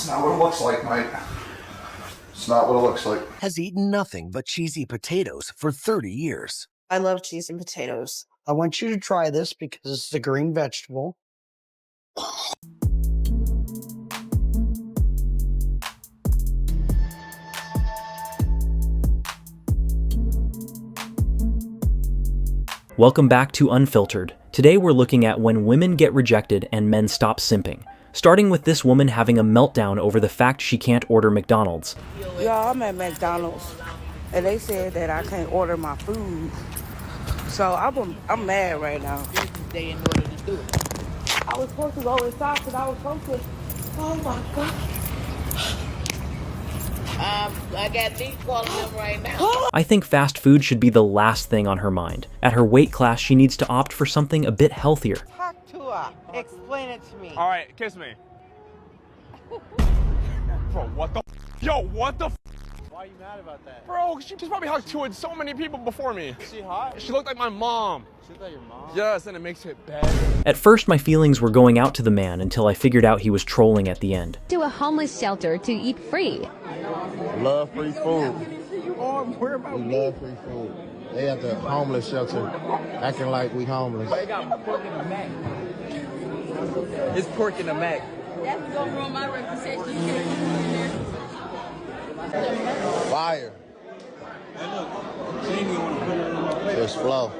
not what it looks like, mate. It's not what it looks like. Has eaten nothing but cheesy potatoes for 30 years. I love cheese and potatoes. I want you to try this because it's a green vegetable. Welcome back to Unfiltered. Today we're looking at when women get rejected and men stop simping. Starting with this woman having a meltdown over the fact she can't order McDonald's. Y'all, I'm at McDonald's, and they said that I can't order my food. So I'm mad right now. They in order to do it. I was supposed to go inside because I was supposed to. Oh my God. I got these calling them right now. I think fast food should be the last thing on her mind. At her weight class, she needs to opt for something a bit healthier. Talk to her. Explain it to me. All right, kiss me. Bro, what the Yo, what the Why are you mad about that? Bro, she's probably hugged so many people before me. Is she hot? She looked like my mom. She looked like your mom? Yes, and it makes it bad. At first, my feelings were going out to the man until I figured out he was trolling at the end. To a homeless shelter to eat free. Love free food. Where about We love free food. They at the homeless shelter acting like we homeless. They got pork in the mac. It's pork in the mac. That's gonna ruin my reputation. Fire. There's flow.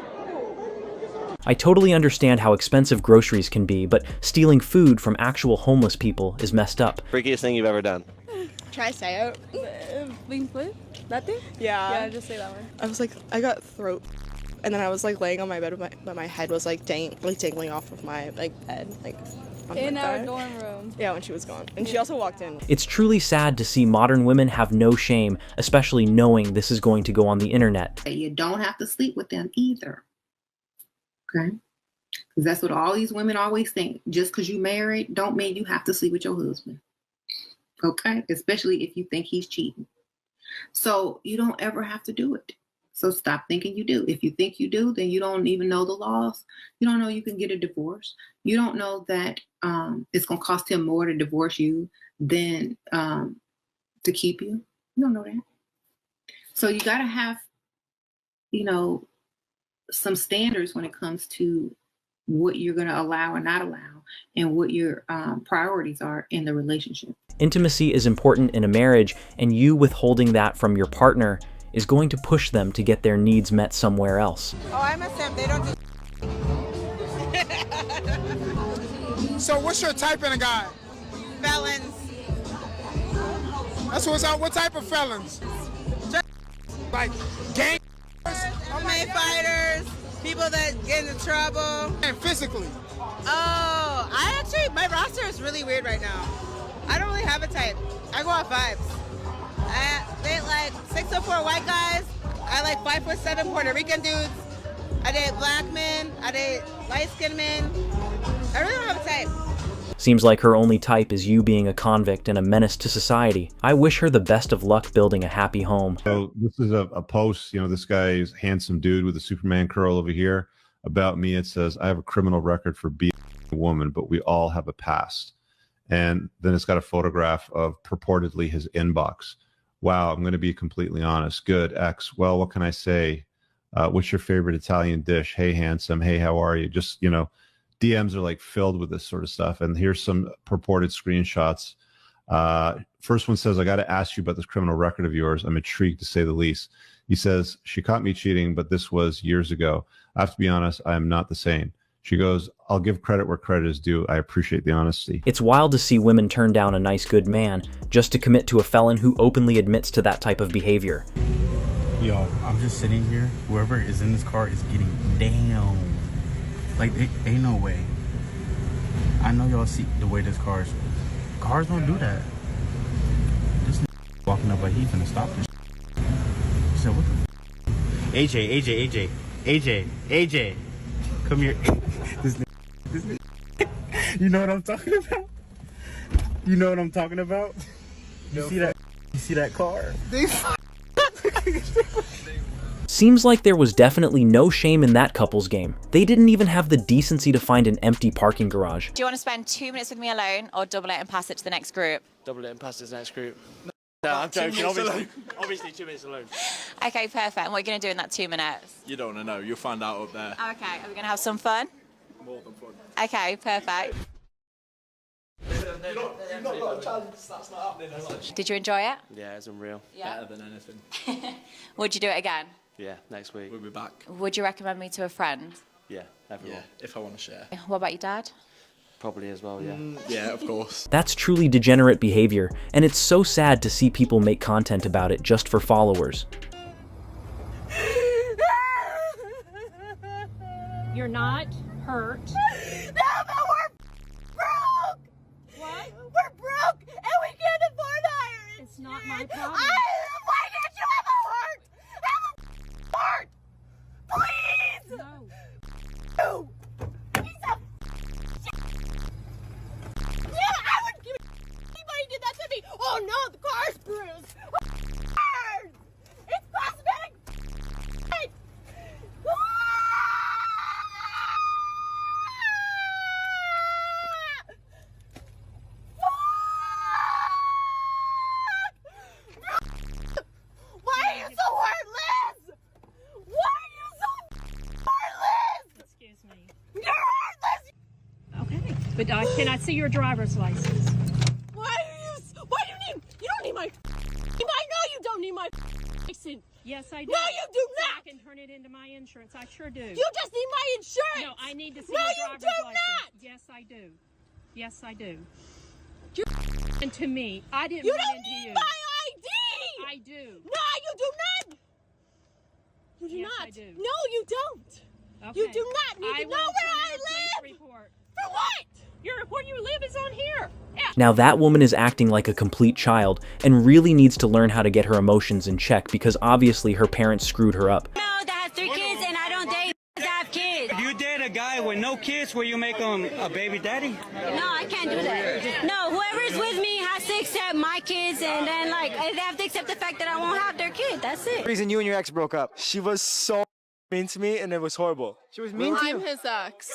I totally understand how expensive groceries can be, but stealing food from actual homeless people is messed up. Freakiest thing you've ever done? Try say out. Lean split? Nothing? Yeah. Yeah, just say that one. I was like, I got throat, and then I was like laying on my bed, but my head was like dangling off of my bed, like. In our dorm room. Yeah, when she was gone, and she also walked in. It's truly sad to see modern women have no shame, especially knowing this is going to go on the internet. You don't have to sleep with them either. Okay? Because that's what all these women always think. Just because you married, don't mean you have to sleep with your husband. Okay? Especially if you think he's cheating. So you don't ever have to do it. So stop thinking you do. If you think you do, then you don't even know the laws. You don't know you can get a divorce. You don't know that it's going to cost him more to divorce you than to keep you. You don't know that. So you got to have, some standards when it comes to what you're going to allow or not allow and what your priorities are in the relationship. Intimacy is important in a marriage, and you withholding that from your partner is going to push them to get their needs met somewhere else. Oh, I'm a simp. They don't do. So what's your type in a guy? Felons. That's what's out. What type of felons? Like gang? MMA fighters. People that get into trouble. And physically? My roster is really weird right now. I don't really have a type. I go off vibes. I date like 6'4" white guys. I like 5'7" Puerto Rican dudes. I date black men. I date light-skinned men. I really don't have a type. Seems like her only type is you being a convict and a menace to society. I wish her the best of luck building a happy home. So this is a post, this guy's handsome dude with a Superman curl over here. About me, it says, I have a criminal record for being a woman, but we all have a past. And then it's got a photograph of purportedly his inbox. Wow, I'm going to be completely honest. Good, X. Well, what can I say? What's your favorite Italian dish? Hey, handsome. Hey, how are you? Just, DMs are like filled with this sort of stuff. And here's some purported screenshots. First one says, I got to ask you about this criminal record of yours. I'm intrigued to say the least. He says, she caught me cheating, but this was years ago. I have to be honest, I am not the same. She goes, I'll give credit where credit is due. I appreciate the honesty. It's wild to see women turn down a nice, good man just to commit to a felon who openly admits to that type of behavior. Yo, I'm just sitting here. Whoever is in this car is getting down. Like, ain't no way. I know y'all see the way this car is. Cars don't do that. This walking up like he's gonna stop this. He said, what the AJ. Come here. this You know what I'm talking about? You know what I'm talking about? You see that car? Seems like there was definitely no shame in that couple's game. They didn't even have the decency to find an empty parking garage. Do you want to spend 2 minutes with me alone or double it and pass it to the next group? Double it and pass it to the next group. No, I'm joking, obviously 2 minutes alone. Okay, perfect. And what are you going to do in that 2 minutes? You don't want to know, you'll find out up there. Okay, are we going to have some fun? More than fun. Okay, perfect. You've not got a challenge, that's not happening. Did you enjoy it? Yeah, it's unreal. Yeah. Better than anything. Would you do it again? Yeah, next week. We'll be back. Would you recommend me to a friend? Yeah, everyone. Yeah, if I want to share. What about your dad? Probably as well, yeah. Yeah, of course. That's truly degenerate behavior, and it's so sad to see people make content about it just for followers. You're not hurt. No, but we're broke! What? We're broke and we can't afford to hire it! It's not my problem. Why can't you have a heart? Have a heart! Please! No. Piece of yeah, I would give anybody did that to me! Oh no, the car's bruised! It's cosmetic! Why are you so heartless? Why are you so heartless? Excuse me. You're heartless! Okay, but can I see your driver's license? Why do you need, you don't need my, I know you don't need my license. Yes, I do. No, you do So not. I can turn it into my insurance. I sure do. You just need my insurance. No, I need to see No, your you driver's do license. not. Yes, I do. Yes, I do. You're and to me, I didn't You run don't into need you. my ID. I do. No, you do not. You do Yes, not. I do. No, you don't. Okay. You do not need I to know will where turn I in a police live. report. For what? Where you live is on here. Yeah. Now that woman is acting like a complete child and really needs to learn how to get her emotions in check because obviously her parents screwed her up. No, that has 3 kids and I don't date that have kids. If you date a guy with no kids, will you make him a baby daddy? No, I can't do that. No, whoever's with me has to accept my kids and then like they have to accept the fact that I won't have their kid. That's it. The reason you and your ex broke up, she was so mean to me and it was horrible. She was mean to you. I'm his ex.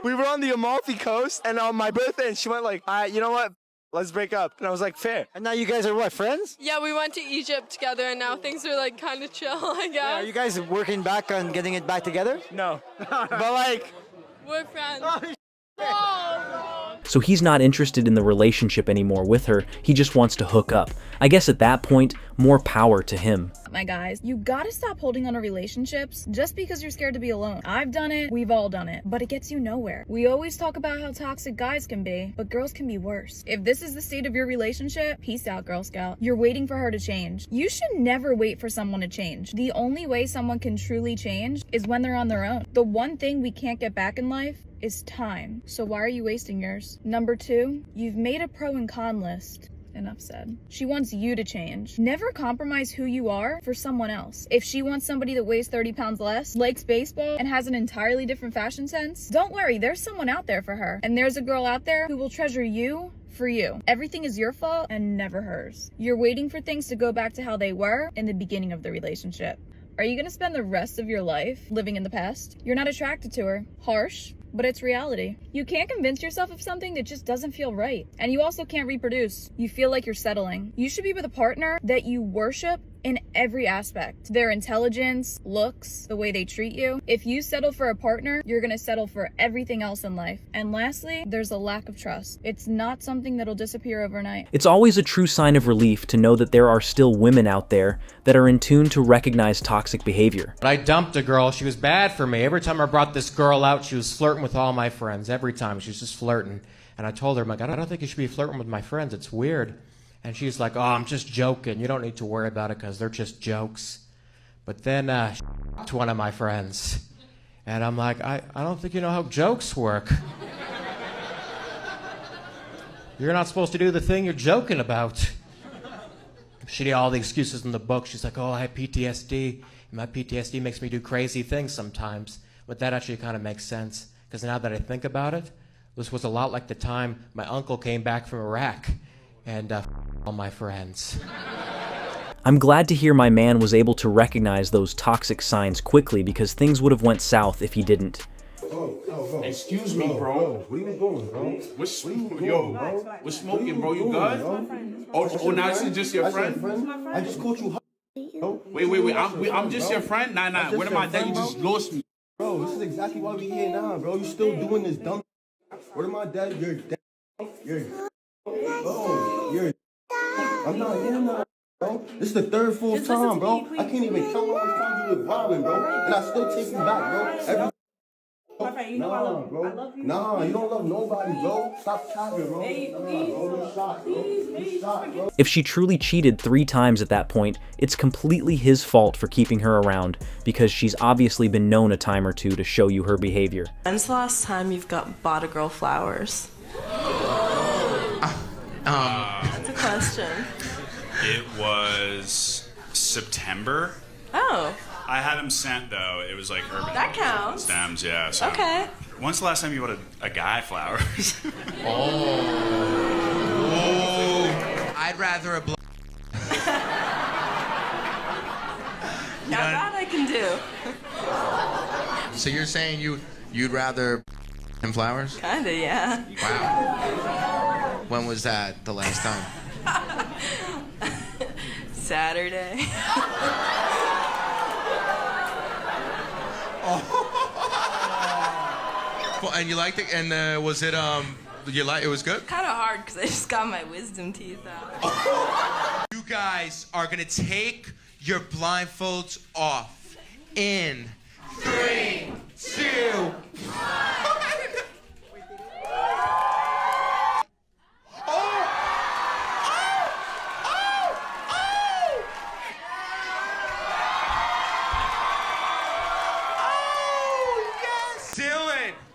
We were on the Amalfi Coast and on my birthday and she went like, you know what? Let's break up. And I was like, fair. And now you guys are what, friends? Yeah, we went to Egypt together and now things are like kind of chill, I guess. Yeah, are you guys working back on getting it back together? No. But like... We're friends. So he's not interested in the relationship anymore with her, he just wants to hook up. I guess at that point, more power to him. My guys, you gotta stop holding on to relationships just because you're scared to be alone. I've done it, we've all done it, but it gets you nowhere. We always talk about how toxic guys can be, but girls can be worse. If this is the state of your relationship, peace out, Girl Scout. You're waiting for her to change. You should never wait for someone to change. The only way someone can truly change is when they're on their own. The one thing we can't get back in life is time. So why are you wasting yours? Number 2, you've made a pro and con list. Enough said. She wants you to change. Never compromise who you are for someone else. If she wants somebody that weighs 30 pounds less, likes baseball, and has an entirely different fashion sense, don't worry, there's someone out there for her. And there's a girl out there who will treasure you for you. Everything is your fault and never hers. You're waiting for things to go back to how they were in the beginning of the relationship. Are you gonna spend the rest of your life living in the past? You're not attracted to her. Harsh, but it's reality. You can't convince yourself of something that just doesn't feel right. And you also can't reproduce. You feel like you're settling. You should be with a partner that you worship in every aspect. Their intelligence, looks, the way they treat you. If you settle for a partner, you're gonna settle for everything else in life. And lastly, there's a lack of trust. It's not something that'll disappear overnight. It's always a true sign of relief to know that there are still women out there that are in tune to recognize toxic behavior. I dumped a girl. She was bad for me. Every time I brought this girl out, she was flirting with all my friends. Every time she was just flirting. And I told her, I'm like, I don't think you should be flirting with my friends. It's weird. And she's like, oh, I'm just joking. You don't need to worry about it because they're just jokes. But then to one of my friends. And I'm like, I don't think you know how jokes work. You're not supposed to do the thing you're joking about. She did all the excuses in the book. She's like, oh, I have PTSD. And my PTSD makes me do crazy things sometimes. But that actually kind of makes sense. Because now that I think about it, this was a lot like the time my uncle came back from Iraq and all my friends. I'm glad to hear my man was able to recognize those toxic signs quickly because things would have went south if he didn't. Excuse me, bro. What are you doing, bro? What's smoking, bro? You good? Oh, now this is just your friend? I just caught you. Wait. I'm just your friend? Nah. What am I done? You just lost me. Bro, this is exactly why we here now, bro. You still doing this dumb. What am I dead? You're dead. I'm not here now, bro. This is the third, fourth time, bro. I can't even count how much time you was robbing, bro. And I still take you back, bro. Nah, bro. Nah, you don't love nobody, bro. Stop tapping, bro. You shot, bro. If she truly cheated 3 times at that point, it's completely his fault for keeping her around because she's obviously been known a time or two to show you her behavior. When's the last time you've bought a girl flowers? That's a question. It was September. Oh. I had them sent though. It was like urban. That counts. Stems, yeah. So. Okay. When's the last time you bought a guy flowers? I'd rather a Now that I can do. So you're saying you'd rather him flowers? Kinda, yeah. Wow. When was that the last time? Saturday. Well, and you liked it? And was it it was good? Kind of hard because I just got my wisdom teeth out. You guys are gonna take your blindfolds off in 3, 2, 1.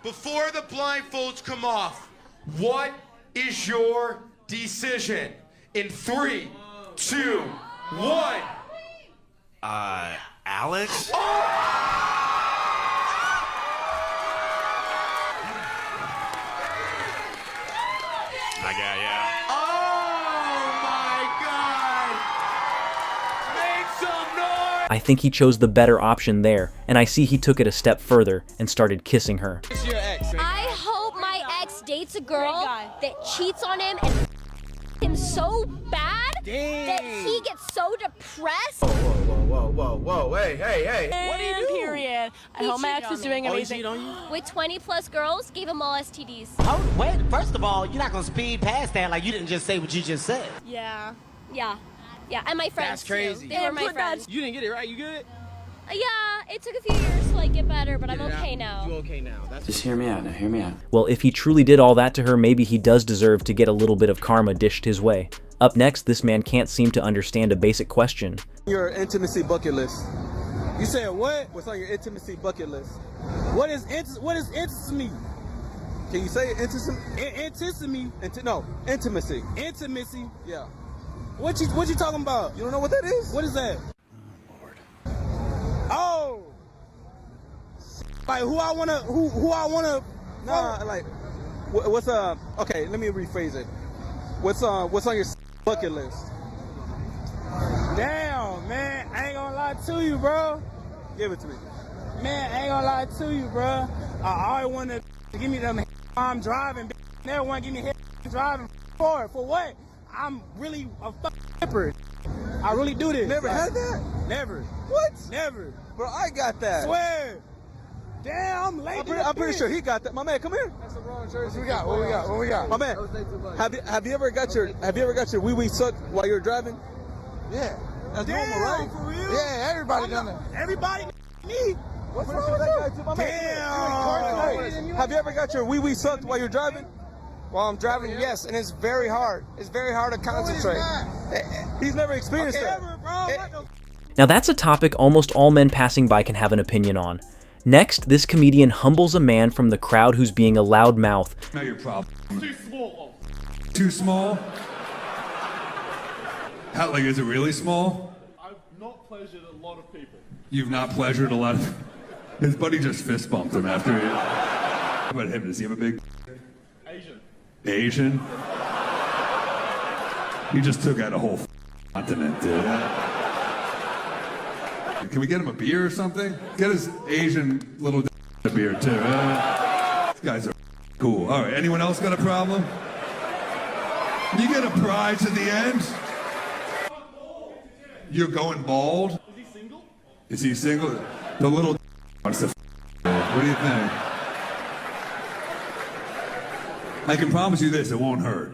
Before the blindfolds come off, what is your decision? In 3, 2, 1. Alex? I got yeah. Oh my God! Make some noise! I think he chose the better option there, and I see he took it a step further and started kissing her. I hope my ex dates a girl that cheats on him and him so bad that he gets so depressed. Whoa, hey. What do you do? Period. I hope my ex is doing amazing. With 20 plus girls, gave them all STDs. Oh, wait, first of all, you're not gonna speed past that like you didn't just say what you just said. Yeah, and my friends. That's crazy. Too. They were my friends. You didn't get it right. You good? Yeah, it took a few years to like get better, but I'm okay now. You okay now? Just hear me out now. Hear me out. Well, if he truly did all that to her, maybe he does deserve to get a little bit of karma dished his way. Up next, this man can't seem to understand a basic question. Your intimacy bucket list. You said what? What's on your intimacy bucket list? What is intimacy? Can you say intimacy? Intimacy. Intimacy. Yeah. What you talking about? You don't know what that is? What is that? Oh. Like who I wanna. Nah, like what's okay? Let me rephrase it. What's on your bucket list? Damn, man, I ain't gonna lie to you, bro. Give it to me. Man, I ain't gonna lie to you, bro. I always wanted to give me them I'm driving. Never want to give me driving for what? I'm really a flipper. I really do this. Never had that? Never. What? Never. Bro, I got that. Swear. Damn, I'm late. I'm pretty sure he got that. My man, come here. That's the wrong jersey. What we got? My man, have you ever got your wee wee sucked while you're driving? Yeah. That's Damn, normal, right? for real? Yeah, everybody done that. Everybody, me. What's wrong with that guy? Damn. Have you ever got your wee wee sucked while you're driving? While I'm driving, yes, and it's very hard. It's very hard to concentrate. He's never experienced that. Never, bro. Now that's a topic almost all men passing by can have an opinion on. Next, this comedian humbles a man from the crowd who's being a loudmouth. Know your problem. Too small. Too small? How, like, is it really small? I've not pleasured a lot of people. You've not pleasured a lot of... His buddy just fist bumped him after he... How about him? Does he have a big... Asian? He just took out a whole continent, dude. Can we get him a beer or something? Get his Asian little a beer too. These guys are cool. All right, anyone else got a problem? You get a prize at the end. You're going bald? Is he single? Is he single? The little wants to what do you think? I can promise you this, it won't hurt.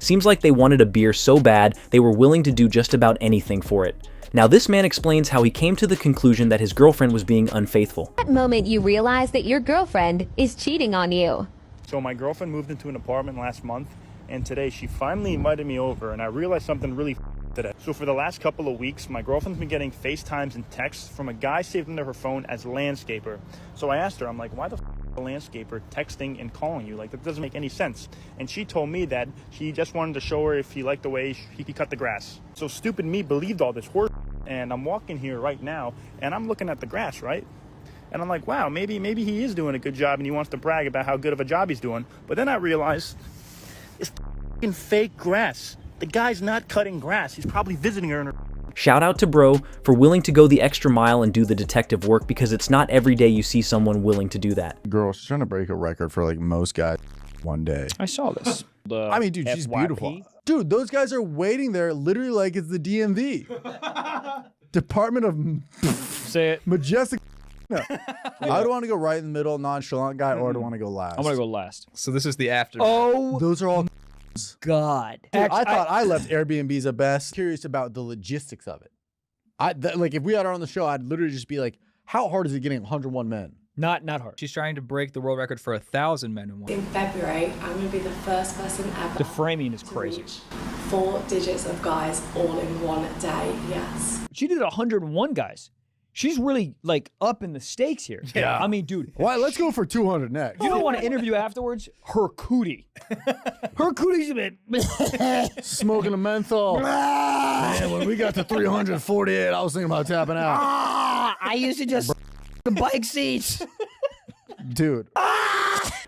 Seems like they wanted a beer so bad, they were willing to do just about anything for it. Now this man explains how he came to the conclusion that his girlfriend was being unfaithful. That moment you realize that your girlfriend is cheating on you. So my girlfriend moved into an apartment last month, and today she finally invited me over, and I realized something really today. So for the last couple of weeks, my girlfriend's been getting FaceTimes and texts from a guy saved into her phone as landscaper. So I asked her, I'm like, why the a landscaper texting and calling you? Like, that doesn't make any sense. And she told me that he just wanted to show her if he liked the way he could cut the grass. So stupid me believed all this horse, and I'm walking here right now, and I'm looking at the grass, right? And I'm like, wow, maybe he is doing a good job and he wants to brag about how good of a job he's doing. But then I realized it's f***ing fake grass. The guy's not cutting grass. He's probably visiting her in her... Shout out to bro for willing to go the extra mile and do the detective work, because it's not every day you see someone willing to do that. Girl, she's trying to break a record for like most guys one day. I saw this. I mean, dude, she's beautiful. Dude, those guys are waiting there literally like it's the DMV. Department of... Say it. Majestic... No. I would want to go right in the middle, nonchalant guy, or do I want to go last? I'm gonna go last. So this is the after. Oh, those are all God. Dude, I thought I left Airbnbs the best. Curious about the logistics of it. Like if we had her on the show, I'd literally just be like, how hard is it getting 101 men? Not hard. She's trying to break the world record for 1,000 men in one. In February, I'm going to be the first person ever The framing is to crazy. reach 4 digits of guys all in one day. Yes. She did 101 guys. She's really like up in the stakes here. Yeah. I mean, dude. Why? Let's go for 200 next. You don't want to interview afterwards? Her cootie. Her cootie's a bit. Smoking a menthol. Man, when we got to 348, I was thinking about tapping out. I used to just the bike seats. Dude.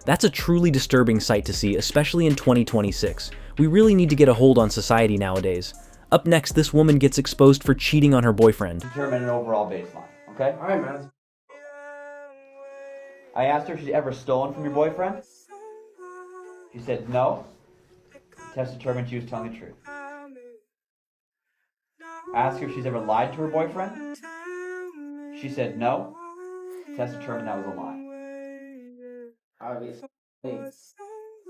That's a truly disturbing sight to see, especially in 2026. We really need to get a hold on society nowadays. Up next, this woman gets exposed for cheating on her boyfriend. Determine an overall baseline, okay? All right, man. I asked her if she's ever stolen from your boyfriend. She said no. The test determined she was telling the truth. I asked her if she's ever lied to her boyfriend. She said no. The test determined that was a lie.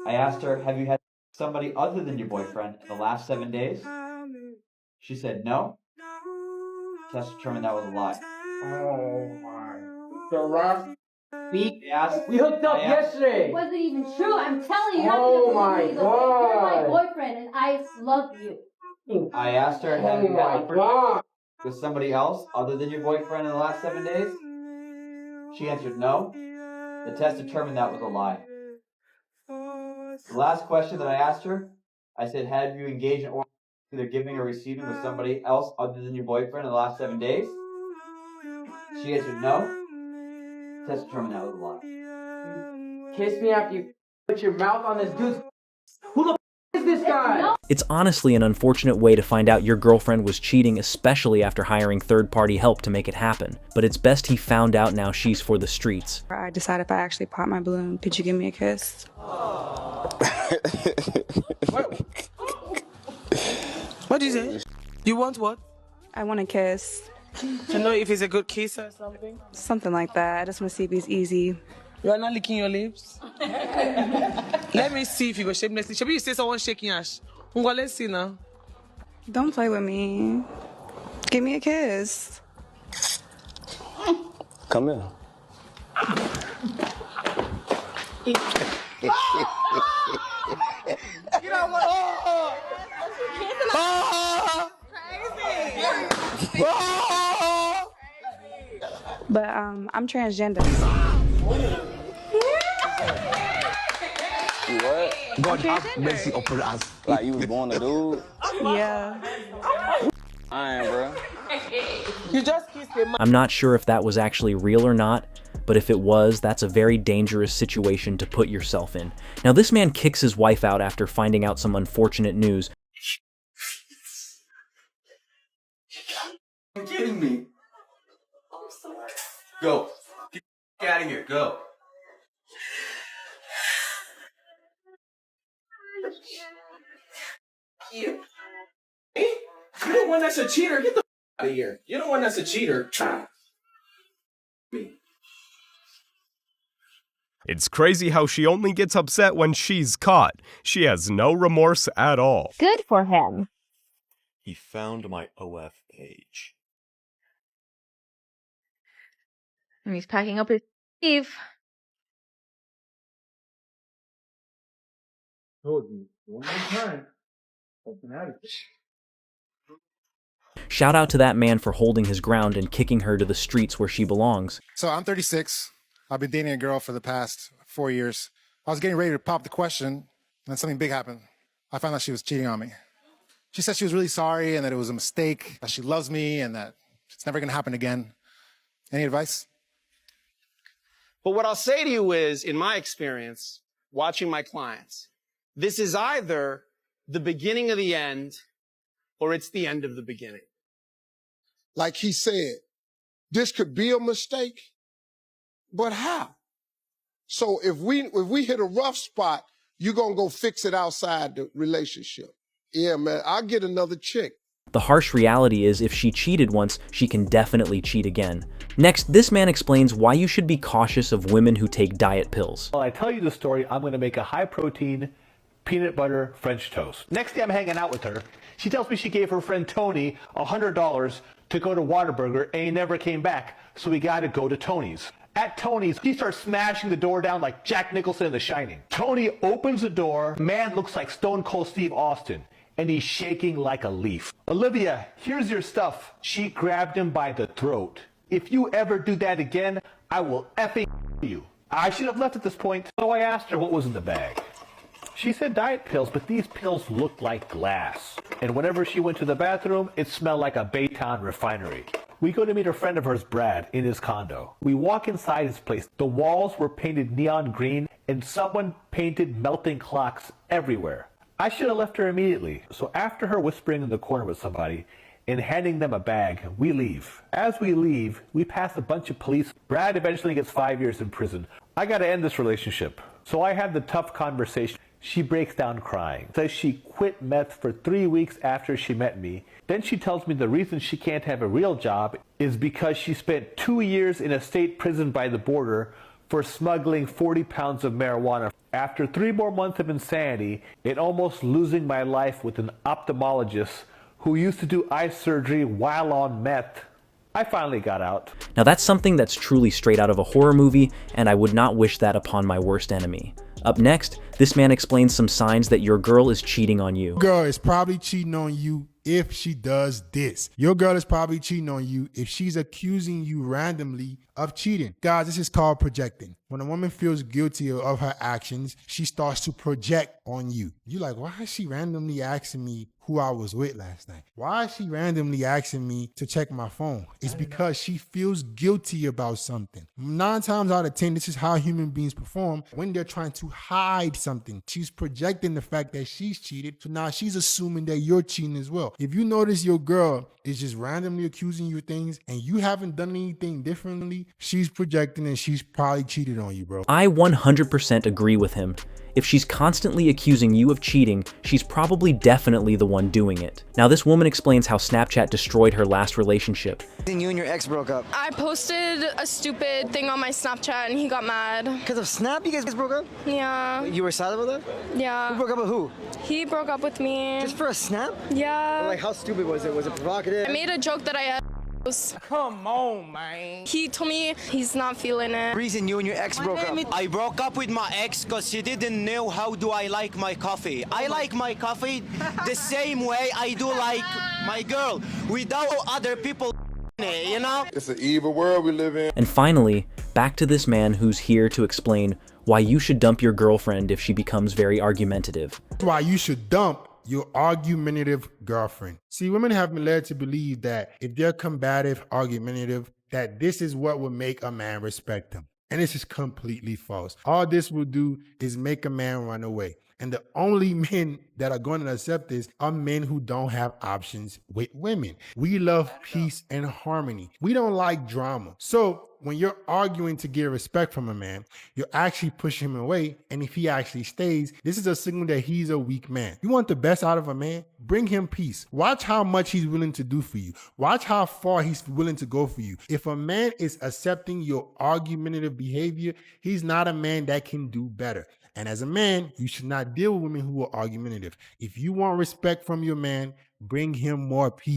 I asked her, have you had somebody other than your boyfriend in the last 7 days? She said no. Test determined that was a lie. Oh my. The last week, Yes. we hooked up yesterday. It wasn't even true. I'm telling you. Oh my You're my God. boyfriend, and I love you. I asked her, have Oh you my had God. with somebody else other than your boyfriend in the last 7 days? She answered no. The test determined that was a lie. The last question that I asked her, I said, have you engaged in either giving or receiving with somebody else other than your boyfriend in the last 7 days? She answered no. The test determined that was a lie. Kiss me after you put your mouth on this dude's. Who the is this guy? It's honestly an unfortunate way to find out your girlfriend was cheating, especially after hiring third-party help to make it happen. But it's best he found out now she's for the streets. I decided if I actually pop my balloon, could you give me a kiss? What do you say? You want what? I want a kiss. To know if he's a good kisser or something? Something like that. I just want to see if he's easy. You are not licking your lips? Let me see if you go shamelessly. Should you say someone shaking ash? Let's see now. Don't play with me. Give me a kiss. Come here. You know what? But I'm transgender. What? God have mercy upon us. Like you was born a dude? Yeah. I am, bro. You just kissed him. I'm not sure if that was actually real or not, but if it was, that's a very dangerous situation to put yourself in. Now, this man kicks his wife out after finding out some unfortunate news. You're kidding me. I'm sorry. Go. Get out of here. Go. You. Me? You're the one that's a cheater. Get the out of here. You're the one that's a cheater. Me. It's crazy how she only gets upset when she's caught. She has no remorse at all. Good for him. He found my OF page. And he's packing up his leave. Told you one more time. Shout out to that man for holding his ground and kicking her to the streets where she belongs. So I'm 36. I've been dating a girl for the past 4 years. I was getting ready to pop the question, and then something big happened. I found out she was cheating on me. She said she was really sorry and that it was a mistake, that she loves me and that it's never going to happen again. Any advice? But what I'll say to you is, in my experience, watching my clients, this is either the beginning of the end or it's the end of the beginning. Like he said, this could be a mistake, but how? So if we hit a rough spot, you're going to go fix it outside the relationship. Yeah, man, I'll get another chick. The harsh reality is if she cheated once, she can definitely cheat again. Next, this man explains why you should be cautious of women who take diet pills. While I tell you the story, I'm going to make a high-protein peanut butter French toast. Next day I'm hanging out with her. She tells me she gave her friend Tony $100 to go to Whataburger and he never came back, so we got to go to Tony's. At Tony's, he starts smashing the door down like Jack Nicholson in The Shining. Tony opens the door, man looks like Stone Cold Steve Austin, and he's shaking like a leaf. Olivia, here's your stuff. She grabbed him by the throat. If you ever do that again, I will effing you. I should have left at this point, so I asked her what was in the bag. She said diet pills, but these pills looked like glass. And whenever she went to the bathroom, it smelled like a Baytown refinery. We go to meet a friend of hers, Brad, in his condo. We walk inside his place. The walls were painted neon green, and someone painted melting clocks everywhere. I should have left her immediately. So after her whispering in the corner with somebody and handing them a bag, we leave. As we leave, we pass a bunch of police. Brad eventually gets 5 years in prison. I gotta end this relationship. So I had the tough conversation. She breaks down crying, says she quit meth for 3 weeks after she met me. Then she tells me the reason she can't have a real job is because she spent 2 years in a state prison by the border for smuggling 40 pounds of marijuana. After 3 more months of insanity and almost losing my life with an ophthalmologist who used to do eye surgery while on meth, I finally got out. Now that's something that's truly straight out of a horror movie, and I would not wish that upon my worst enemy. Up next, this man explains some signs that your girl is cheating on you. Girl is probably cheating on you if she does this. Your girl is probably cheating on you if she's accusing you randomly of cheating. Guys, this is called projecting. When a woman feels guilty of her actions, she starts to project on you. You're like, why is she randomly asking me who I was with last night? Why is she randomly asking me to check my phone? It's because she feels guilty about something. 9 times out of 10, this is how human beings perform when they're trying to hide something. She's projecting the fact that she's cheated, so now she's assuming that you're cheating as well. If you notice your girl is just randomly accusing you of things and you haven't done anything differently, she's projecting and she's probably cheated on you, bro. I 100% agree with him. If she's constantly accusing you of cheating, she's probably definitely the one doing it. Now this woman explains how Snapchat destroyed her last relationship. You and your ex broke up. I posted a stupid thing on my Snapchat and he got mad. Because of Snap, you guys broke up? Yeah. You were sad about that? Yeah. Who broke up with who? He broke up with me. Just for a Snap? Yeah. Like, how stupid was it? Was it provocative? I made a joke that I had. Come on, man. He told me he's not feeling it. Reason you and your ex broke up. I broke up with my ex because she didn't know how do I like my coffee. I like my coffee the same way I do like my girl, without other people, you know? It's an evil world we live in. And finally, back to this man who's here to explain why you should dump your girlfriend if she becomes very argumentative. Why you should dump your argumentative girlfriend. See, women have been led to believe that if they're combative, argumentative, that this is what will make a man respect them. And this is completely false. All this will do is make a man run away. And the only men that are going to accept this are men who don't have options with women. We love peace and harmony. We don't like drama. So when you're arguing to get respect from a man, you're actually pushing him away. And if he actually stays, this is a signal that he's a weak man. You want the best out of a man? Bring him peace. Watch how much he's willing to do for you. Watch how far he's willing to go for you. If a man is accepting your argumentative behavior, he's not a man that can do better. And as a man, you should not deal with women who are argumentative. If you want respect from your man, bring him more peace.